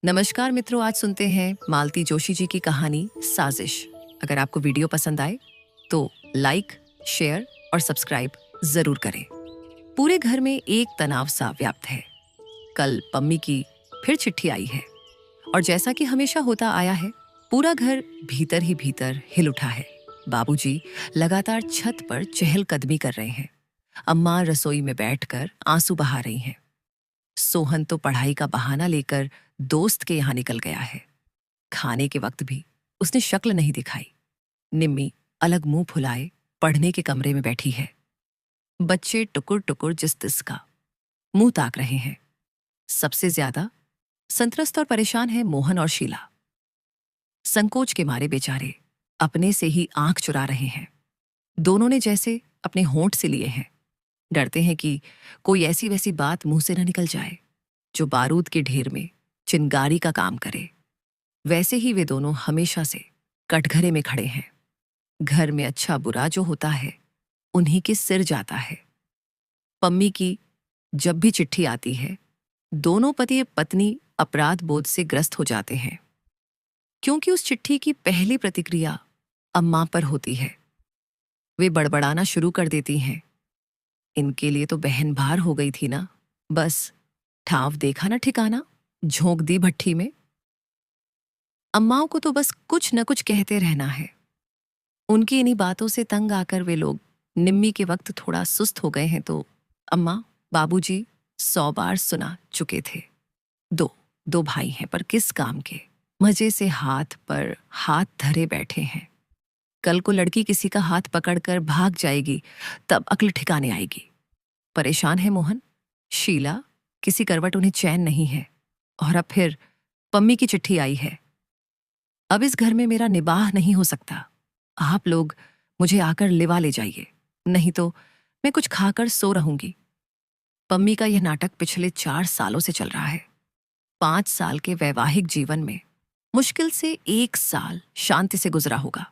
नमस्कार मित्रों, आज सुनते हैं मालती जोशी जी की कहानी साजिश। अगर आपको वीडियो पसंद आए तो लाइक, शेयर और सब्सक्राइब जरूर करें। पूरे घर में एक तनाव सा व्याप्त है। कल पम्मी की फिर चिट्ठी आई है और जैसा कि हमेशा होता आया है, पूरा घर भीतर ही भीतर हिल उठा है। बाबूजी लगातार छत पर चहलकदमी कर रहे हैं। अम्मा रसोई में बैठकर आंसू बहा रही हैं। सोहन तो पढ़ाई का बहाना लेकर दोस्त के यहाँ निकल गया है। खाने के वक्त भी उसने शक्ल नहीं दिखाई। निम्मी अलग मुंह फुलाए पढ़ने के कमरे में बैठी है। बच्चे टुकुर टुकुर जिस तिस का मुंह ताक रहे हैं। सबसे ज्यादा संत्रस्त और परेशान है मोहन और शीला। संकोच के मारे बेचारे अपने से ही आंख चुरा रहे हैं। दोनों ने जैसे अपने होंठ से लिए हैं। डरते हैं कि कोई ऐसी वैसी बात मुंह से न निकल जाए जो बारूद के ढेर में चिंगारी का काम करे। वैसे ही वे दोनों हमेशा से कटघरे में खड़े हैं। घर में अच्छा बुरा जो होता है उन्हीं के सिर जाता है। पम्मी की जब भी चिट्ठी आती है, दोनों पति पत्नी अपराध बोध से ग्रस्त हो जाते हैं, क्योंकि उस चिट्ठी की पहली प्रतिक्रिया अम्मा पर होती है। वे बड़बड़ाना शुरू कर देती हैं। इनके लिए तो बहन भार हो गई थी ना, बस ठाव देखा ना ठिकाना, झोंक दी भट्ठी में। अम्माओं को तो बस कुछ न कुछ कहते रहना है। उनकी इन्हीं बातों से तंग आकर वे लोग निम्मी के वक्त थोड़ा सुस्त हो गए हैं तो अम्मा बाबूजी 100 बार सुना चुके थे। दो दो भाई हैं पर किस काम के, मजे से हाथ पर हाथ धरे बैठे हैं। कल को लड़की किसी का हाथ पकड़कर भाग जाएगी तब अक्ल ठिकाने आएगी। परेशान है मोहन, शीला किसी करवट उन्हें चैन नहीं है। और अब फिर पम्मी की चिट्ठी आई है। अब इस घर में मेरा निबाह नहीं हो सकता। आप लोग मुझे आकर लिवा ले जाइए, नहीं तो मैं कुछ खाकर सो रहूंगी। पम्मी का यह नाटक पिछले 4 सालों से चल रहा है। 5 साल के वैवाहिक जीवन में मुश्किल से 1 साल शांति से गुजरा होगा।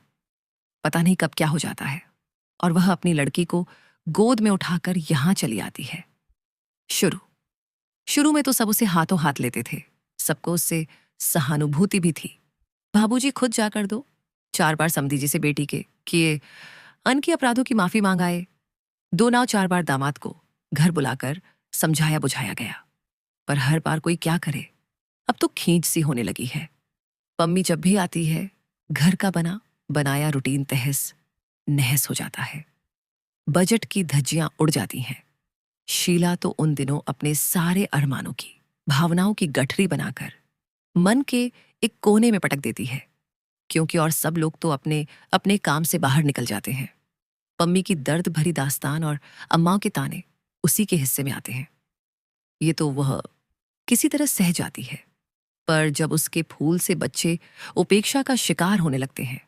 पता नहीं कब क्या हो जाता है और वह अपनी लड़की को गोद में उठाकर यहां चली आती है। शुरू में तो सब उसे हाथों हाथ लेते थे। सबको उससे सहानुभूति भी थी। बाबूजी खुद जाकर 4 बार समधी जी से बेटी के किए अन की अपराधों की माफी मांगाए। 2 नाव 4 बार दामाद को घर बुलाकर समझाया बुझाया गया, पर हर बार कोई क्या करे। अब तो खींच सी होने लगी है। पम्मी जब भी आती है, घर का बनाया रूटीन तहस नहस हो जाता है। बजट की धज्जियां उड़ जाती हैं। शीला तो उन दिनों अपने सारे अरमानों की भावनाओं की गठरी बनाकर मन के एक कोने में पटक देती है, क्योंकि और सब लोग तो अपने अपने काम से बाहर निकल जाते हैं। पम्मी की दर्द भरी दास्तान और अम्माओं के ताने उसी के हिस्से में आते हैं। ये तो वह किसी तरह सह जाती है, पर जब उसके फूल से बच्चे उपेक्षा का शिकार होने लगते हैं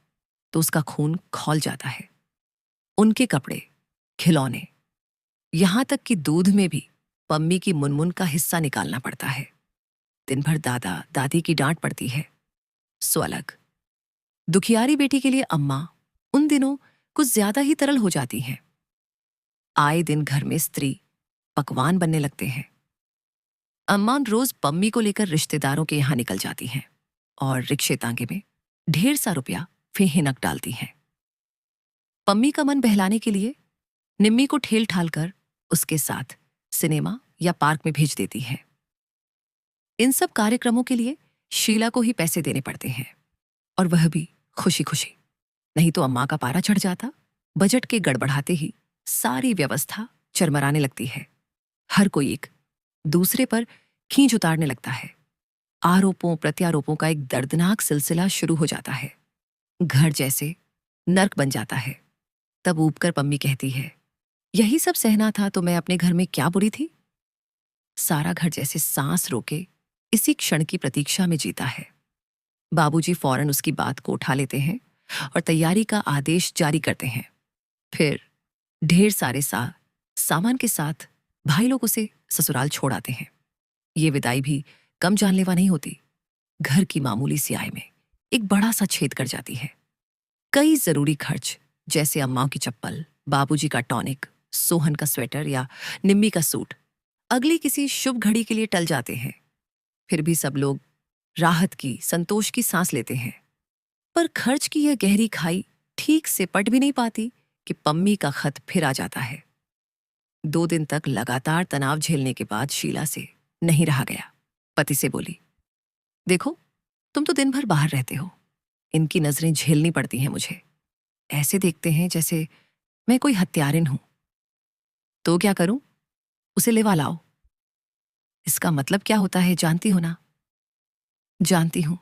तो उसका खून खौल जाता है। उनके कपड़े, खिलौने, यहां तक कि दूध में भी पम्मी की मुनमुन का हिस्सा निकालना पड़ता है। दिन भर दादा दादी की डांट पड़ती है, सो अलग। दुखियारी बेटी के लिए अम्मा उन दिनों कुछ ज्यादा ही तरल हो जाती हैं। आए दिन घर में स्त्री पकवान बनने लगते हैं। अम्मा रोज पम्मी को लेकर रिश्तेदारों के यहां निकल जाती हैं और रिक्शे तांगे में ढेर सा रुपया फेंक डालती हैं। पम्मी का मन बहलाने के लिए निम्मी को ठेल ठाल कर उसके साथ सिनेमा या पार्क में भेज देती है। इन सब कार्यक्रमों के लिए शीला को ही पैसे देने पड़ते हैं, और वह भी खुशी खुशी, नहीं तो अम्मा का पारा चढ़ जाता। बजट के गड़बड़ाते ही सारी व्यवस्था चरमराने लगती है। हर कोई एक दूसरे पर खींच उतारने लगता है। आरोपों प्रत्यारोपों का एक दर्दनाक सिलसिला शुरू हो जाता है। घर जैसे नर्क बन जाता है। तब ऊबकर पम्मी कहती है, यही सब सहना था तो मैं अपने घर में क्या बुरी थी। सारा घर जैसे सांस रोके इसी क्षण की प्रतीक्षा में जीता है। बाबूजी फौरन उसकी बात को उठा लेते हैं और तैयारी का आदेश जारी करते हैं। फिर ढेर सारे सामान के साथ भाई लोग उसे ससुराल छोड़ आते हैं। ये विदाई भी कम जानलेवा नहीं होती। घर की मामूली सी आय में एक बड़ा सा छेद कर जाती है। कई जरूरी खर्च जैसे अम्माओं की चप्पल, बाबूजी का टॉनिक, सोहन का स्वेटर या निम्मी का सूट अगली किसी शुभ घड़ी के लिए टल जाते हैं। फिर भी सब लोग राहत की, संतोष की सांस लेते हैं। पर खर्च की यह गहरी खाई ठीक से पट भी नहीं पाती कि पम्मी का खत फिर आ जाता है। 2 दिन तक लगातार तनाव झेलने के बाद शीला से नहीं रहा गया। पति से बोली, देखो, तुम तो दिन भर बाहर रहते हो, इनकी नजरें झेलनी पड़ती हैं मुझे। ऐसे देखते हैं जैसे मैं कोई हत्यारिन हूं। तो क्या करूं? उसे लेवा लाओ। इसका मतलब क्या होता है जानती हो ना? जानती हूं,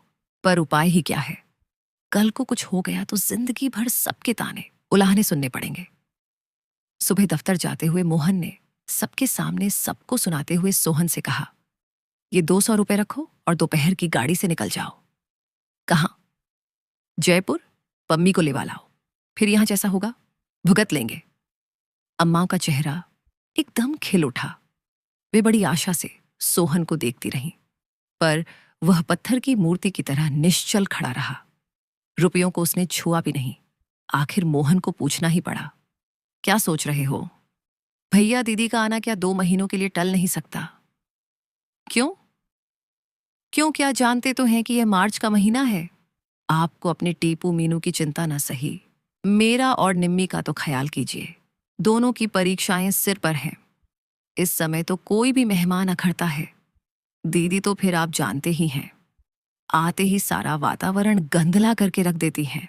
पर उपाय ही क्या है? कल को कुछ हो गया तो जिंदगी भर सबके ताने उलाहने सुनने पड़ेंगे। सुबह दफ्तर जाते हुए मोहन ने सबके सामने सबको सुनाते हुए सोहन से कहा, ये 200 रुपए रखो और दोपहर की गाड़ी से निकल जाओ। कहां? जयपुर। पम्मी को लेवा लाओ, फिर यहां जैसा होगा भुगत लेंगे। अम्मा का चेहरा एकदम खिल उठा। वे बड़ी आशा से सोहन को देखती रहीं, पर वह पत्थर की मूर्ति की तरह निश्चल खड़ा रहा। रुपयों को उसने छुआ भी नहीं। आखिर मोहन को पूछना ही पड़ा, क्या सोच रहे हो? भैया दीदी का आना क्या 2 महीनों के लिए टल नहीं सकता? क्यों? क्यों, क्या जानते तो हैं कि यह मार्च का महीना है? आपको अपने टीपू मीनू की चिंता न सही, मेरा और निम्मी का तो ख्याल कीजिए। दोनों की परीक्षाएं सिर पर हैं। इस समय तो कोई भी मेहमान अखड़ता है। दीदी तो फिर आप जानते ही हैं, आते ही सारा वातावरण गंदला करके रख देती हैं।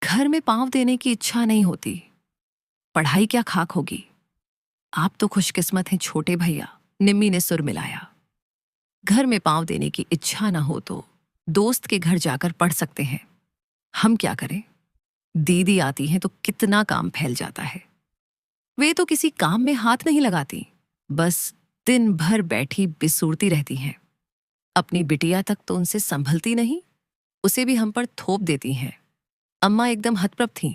घर में पांव देने की इच्छा नहीं होती। पढ़ाई क्या खाक होगी? आप तो खुशकिस्मत हैं छोटे भैया, निम्मी ने सुर मिलाया। घर में पांव देने की इच्छा ना हो तो दोस्त के घर जाकर पढ़ सकते हैं। हम क्या करें? दीदी आती हैं तो कितना काम फैल जाता है। वे तो किसी काम में हाथ नहीं लगाती, बस दिन भर बैठी बिसूरती रहती हैं। अपनी बिटिया तक तो उनसे संभलती नहीं, उसे भी हम पर थोप देती हैं। अम्मा एकदम हतप्रभ थीं।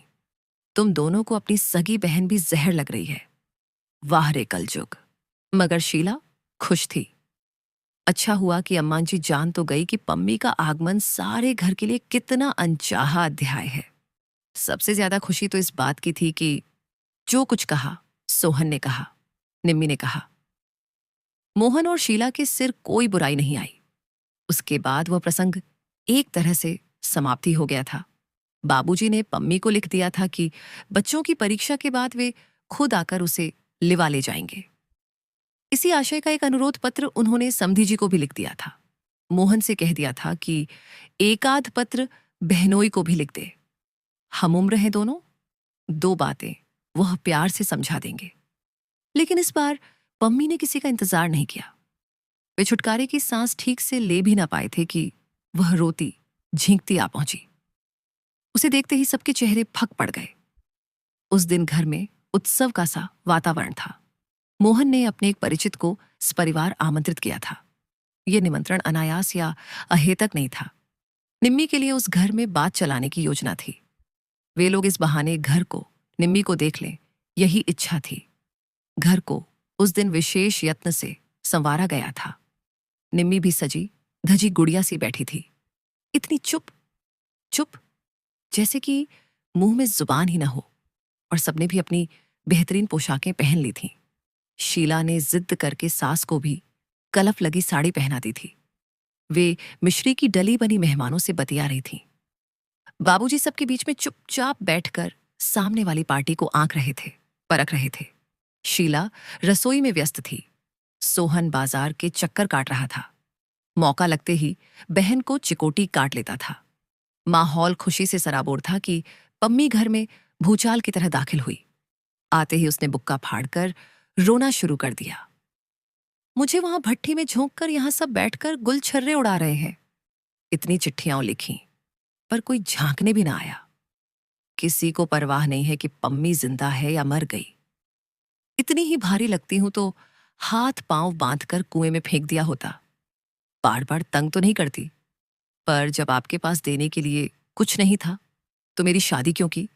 तुम दोनों को अपनी सगी बहन भी जहर लग रही है। वाह रे कलजुग। मगर शीला खुश थी। अच्छा हुआ कि अम्मा जी जान तो गई कि पम्मी का आगमन सारे घर के लिए कितना अनचाहा अध्याय है। सबसे ज्यादा खुशी तो इस बात की थी कि जो कुछ कहा सोहन ने कहा, निम्मी ने कहा। मोहन और शीला के सिर कोई बुराई नहीं आई। उसके बाद वह प्रसंग एक तरह से समाप्ति हो गया था। बाबूजी ने पम्मी को लिख दिया था कि बच्चों की परीक्षा के बाद वे खुद आकर उसे लिवा ले जाएंगे। इसी आशय का एक अनुरोध पत्र उन्होंने समधी जी को भी लिख दिया था। मोहन से कह दिया था कि एकाध पत्र बहनोई को भी लिख दे। हम उम्र हैं दोनों, 2 बातें वह प्यार से समझा देंगे। लेकिन इस बार पम्मी ने किसी का इंतजार नहीं किया। वे छुटकारे की सांस ठीक से ले भी ना पाए थे कि वह रोती झींकती आ पहुंची। उसे देखते ही सबके चेहरे फक पड़ गए। उस दिन घर में उत्सव का सा वातावरण था। मोहन ने अपने एक परिचित को सपरिवार आमंत्रित किया था। यह निमंत्रण अनायास या अहेतक नहीं था। निम्मी के लिए उस घर में बात चलाने की योजना थी। वे लोग इस बहाने घर को, निम्मी को देख लें, यही इच्छा थी। घर को उस दिन विशेष यत्न से संवारा गया था। निम्मी भी सजी धजी गुड़िया सी बैठी थी, इतनी चुप चुप जैसे कि मुंह में जुबान ही न हो। और सबने भी अपनी बेहतरीन पोशाकें पहन ली थीं। शीला ने जिद करके सास को भी कलफ लगी साड़ी पहना दी थी। वे मिश्री की डली बनी मेहमानों से बतिया रही थीं। बाबूजी सबके बीच में चुपचाप बैठकर सामने वाली पार्टी को आंक रहे थे, परख रहे थे। शीला रसोई में व्यस्त थी। सोहन बाजार के चक्कर काट रहा था। मौका लगते ही बहन को चिकोटी काट लेता था। माहौल खुशी से सराबोर था कि पम्मी घर में भूचाल की तरह दाखिल हुई। आते ही उसने बुक्का फाड़कर रोना शुरू कर दिया। मुझे वहां भट्ठी में झोंककर यहां सब बैठकर गुलछर्रे उड़ा रहे हैं। इतनी चिट्ठियां लिखी, पर कोई झांकने भी ना आया। किसी को परवाह नहीं है कि पम्मी जिंदा है या मर गई। इतनी ही भारी लगती हूं तो हाथ पांव बांधकर कुएं में फेंक दिया होता। बार बार तंग तो नहीं करती, पर जब आपके पास देने के लिए कुछ नहीं था तो मेरी शादी क्यों की?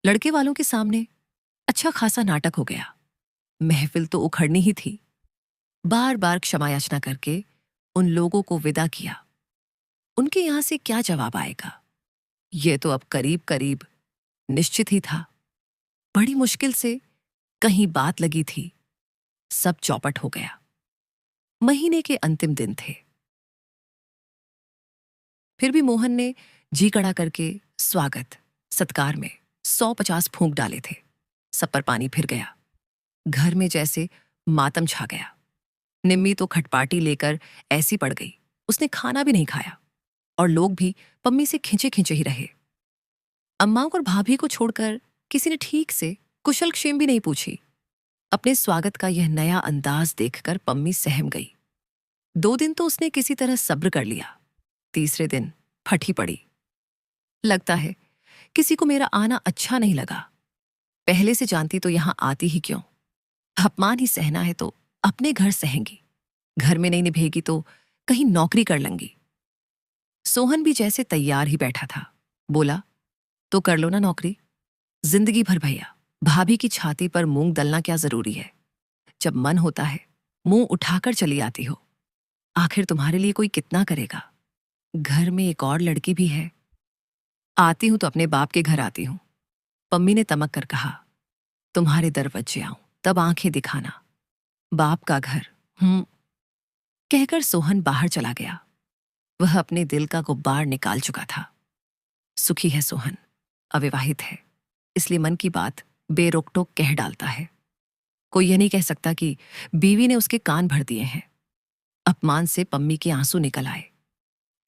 लड़के वालों के सामने अच्छा खासा नाटक हो गया। महफिल तो उखड़नी ही थी। बार बार क्षमा याचना करके उन लोगों को विदा किया। उनके यहां से क्या जवाब आएगा? यह तो अब करीब करीब निश्चित ही था। बड़ी मुश्किल से कहीं बात लगी थी। सब चौपट हो गया। महीने के अंतिम दिन थे। फिर भी मोहन ने जी कड़ा करके स्वागत सत्कार में 150 फूंक डाले थे। सब पर पानी फिर गया। घर में जैसे मातम छा गया। निम्मी तो खटपाटी लेकर ऐसी पड़ गई, उसने खाना भी नहीं खाया और लोग भी पम्मी से खिंचे खिंचे ही रहे। अम्मा और भाभी को छोड़कर किसी ने ठीक से कुशल क्षेम भी नहीं पूछी। अपने स्वागत का यह नया अंदाज देखकर पम्मी सहम गई। 2 दिन तो उसने किसी तरह सब्र कर लिया। तीसरे दिन फटी पड़ी। लगता है किसी को मेरा आना अच्छा नहीं लगा। पहले से जानती तो यहां आती ही क्यों। अपमान ही सहना है तो अपने घर सहेंगी, घर में नहीं निभेगी तो कहीं नौकरी कर लूंगी। सोहन भी जैसे तैयार ही बैठा था। बोला, तो कर लो ना नौकरी। जिंदगी भर भैया भाभी की छाती पर मूंग दलना क्या जरूरी है। जब मन होता है मुंह उठाकर चली आती हो। आखिर तुम्हारे लिए कोई कितना करेगा। घर में एक और लड़की भी है। आती हूं तो अपने बाप के घर आती हूं। पम्मी ने तमक कर कहा, तुम्हारे दरवाजे आऊं तब आंखें दिखाना। बाप का घर। कहकर सोहन बाहर चला गया। वह अपने दिल का गुब्बार निकाल चुका था। सुखी है सोहन, अविवाहित है, इसलिए मन की बात बेरोक टोक कह डालता है। कोई यह नहीं कह सकता कि बीवी ने उसके कान भर दिए हैं। अपमान से पम्मी के आंसू निकल आए।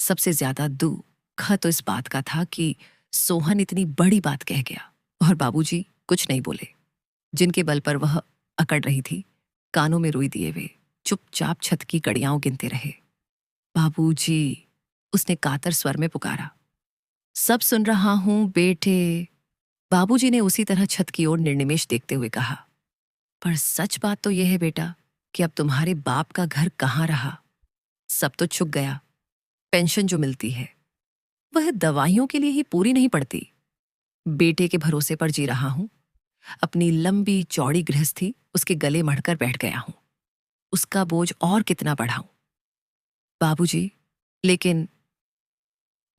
सबसे ज्यादा दुख तो इस बात का था कि सोहन इतनी बड़ी बात कह गया और बाबूजी कुछ नहीं बोले। जिनके बल पर वह अकड़ रही थी, कानों में रुई दिए वे चुपचाप छत की कड़ियां गिनते रहे। बाबूजी, उसने कातर स्वर में पुकारा। सब सुन रहा हूं बेटे। बाबूजी ने उसी तरह छत की ओर निर्निमेष देखते हुए कहा। पर सच बात तो यह है बेटा कि अब तुम्हारे बाप का घर कहाँ रहा। सब तो छुप गया। पेंशन जो मिलती है वह दवाइयों के लिए ही पूरी नहीं पड़ती। बेटे के भरोसे पर जी रहा हूं। अपनी लंबी चौड़ी गृहस्थी उसके गले मढ़कर बैठ गया हूं। उसका बोझ और कितना बढ़ाऊं। बाबूजी, लेकिन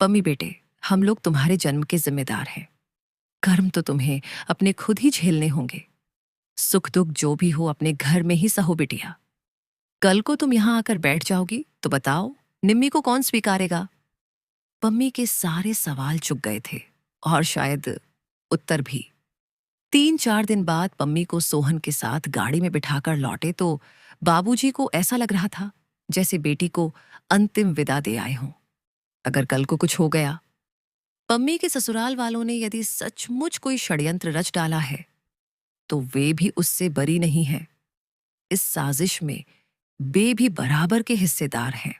पम्मी बेटे, हम लोग तुम्हारे जन्म के जिम्मेदार हैं। कर्म तो तुम्हें अपने खुद ही झेलने होंगे। सुख दुख जो भी हो अपने घर में ही सहो बिटिया। कल को तुम यहां आकर बैठ जाओगी तो बताओ निम्मी को कौन स्वीकारेगा। पम्मी के सारे सवाल चुक गए थे और शायद उत्तर भी। 3-4 दिन बाद पम्मी को सोहन के साथ गाड़ी में बिठाकर लौटे तो बाबूजी को ऐसा लग रहा था जैसे बेटी को अंतिम विदा दे आए हों। अगर कल को कुछ हो गया। पम्मी के ससुराल वालों ने यदि सचमुच कोई षड्यंत्र रच डाला है तो वे भी उससे बरी नहीं हैं। इस साजिश में वे भी बराबर के हिस्सेदार हैं।